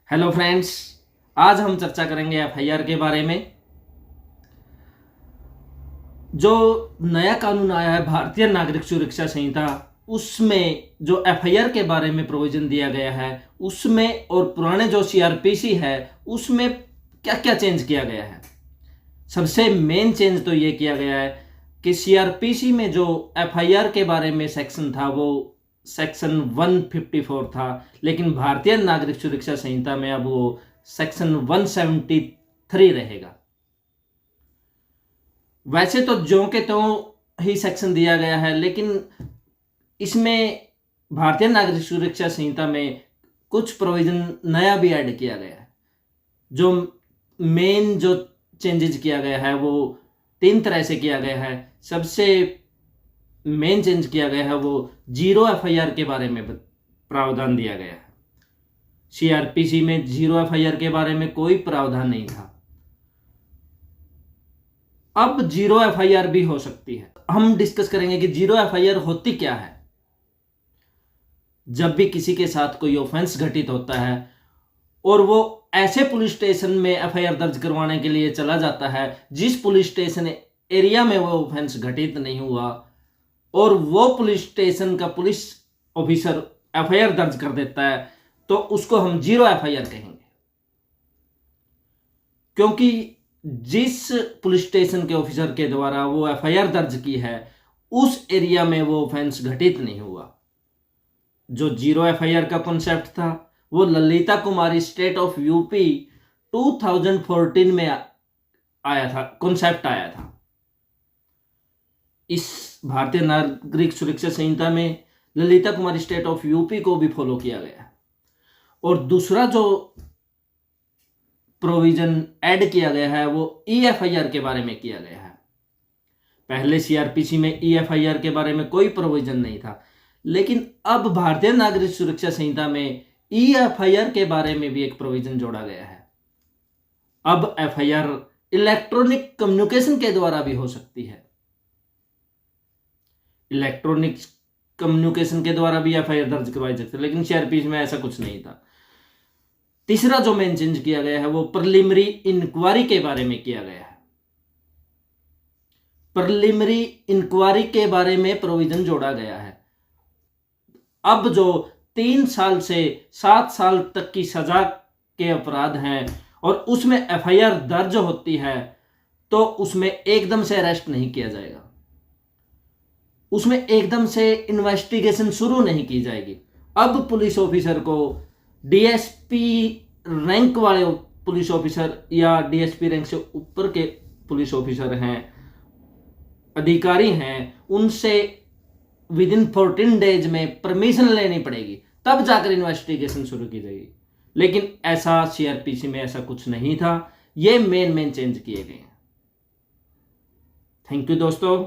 Hello friends, आज हम चर्चा करेंगे एफआईआर के बारे में। जो नया कानून आया है भारतीय नागरिक सुरक्षा संहिता, उसमें जो एफआईआर के बारे में प्रोविजन दिया गया है उसमें और पुराने जो सीआरपीसी है उसमें क्या क्या चेंज किया गया है। सबसे मेन चेंज तो ये किया गया है कि सीआरपीसी में जो एफआईआर के बारे में सेक्शन था वो सेक्शन 154 था, लेकिन भारतीय नागरिक सुरक्षा संहिता में अब वो सेक्शन 173 रहेगा। वैसे तो ज्यों के त्यों ही सेक्शन दिया गया है, लेकिन इसमें भारतीय नागरिक सुरक्षा संहिता में कुछ प्रोविजन नया भी ऐड किया गया है। जो मेन जो चेंजेस किया गया है वो 3 तरह से किया गया है। सबसे मेन चेंज किया गया है वो जीरो एफआईआर के बारे में प्रावधान दिया गया है। सीआरपीसी में जीरो एफआईआर के बारे में कोई प्रावधान नहीं था, अब जीरो एफआईआर भी हो सकती है। हम डिस्कस करेंगे कि जीरो एफआईआर होती क्या है। जब भी किसी के साथ कोई ऑफेंस घटित होता है और वो ऐसे पुलिस स्टेशन में एफआईआर दर्ज करवाने के लिए चला जाता है जिस पुलिस स्टेशन एरिया में वो ऑफेंस घटित नहीं हुआ, और वो पुलिस स्टेशन का पुलिस ऑफिसर एफआईआर दर्ज कर देता है, तो उसको हम जीरो एफआईआर कहेंगे। क्योंकि जिस पुलिस स्टेशन के ऑफिसर के द्वारा वो एफआईआर दर्ज की है उस एरिया में वो ऑफेंस घटित नहीं हुआ। जो जीरो एफआईआर का कॉन्सेप्ट था वो ललिता कुमारी स्टेट ऑफ यूपी 2014 में आया था, कॉन्सेप्ट आया था। इस भारतीय नागरिक सुरक्षा संहिता में ललिता कुमारी स्टेट ऑफ यूपी को भी फॉलो किया गया। और दूसरा जो प्रोविजन ऐड किया गया है वो ईएफआईआर के बारे में किया गया है। पहले सीआरपीसी में ईएफआईआर के बारे में कोई प्रोविजन नहीं था, लेकिन अब भारतीय नागरिक सुरक्षा संहिता में ईएफआईआर के बारे में भी एक प्रोविजन जोड़ा गया है। अब एफआईआर इलेक्ट्रॉनिक कम्युनिकेशन के द्वारा भी हो सकती है। इलेक्ट्रॉनिक कम्युनिकेशन के द्वारा भी एफआईआर दर्ज करवाई सकती है, लेकिन सीआरपीसी में ऐसा कुछ नहीं था। तीसरा जो मेन चेंज किया गया है वो प्रिलिमिनरी इंक्वायरी के बारे में किया गया है। प्रिलिमिनरी इंक्वायरी के बारे में प्रोविजन जोड़ा गया है। अब जो 3 साल से 7 साल तक की सजा के अपराध हैं और उसमें एफआईआर दर्ज होती है, तो उसमें एकदम से अरेस्ट नहीं किया जाएगा, उसमें एकदम से इन्वेस्टिगेशन शुरू नहीं की जाएगी। अब पुलिस ऑफिसर को डीएसपी रैंक वाले पुलिस ऑफिसर या डीएसपी रैंक से ऊपर के पुलिस ऑफिसर हैं, अधिकारी हैं, उनसे विद इन 14 डेज में परमिशन लेनी पड़ेगी, तब जाकर इन्वेस्टिगेशन शुरू की जाएगी। लेकिन ऐसा सीआरपीसी में ऐसा कुछ नहीं था। ये मेन चेंज किए गए हैं। थैंक यू दोस्तों।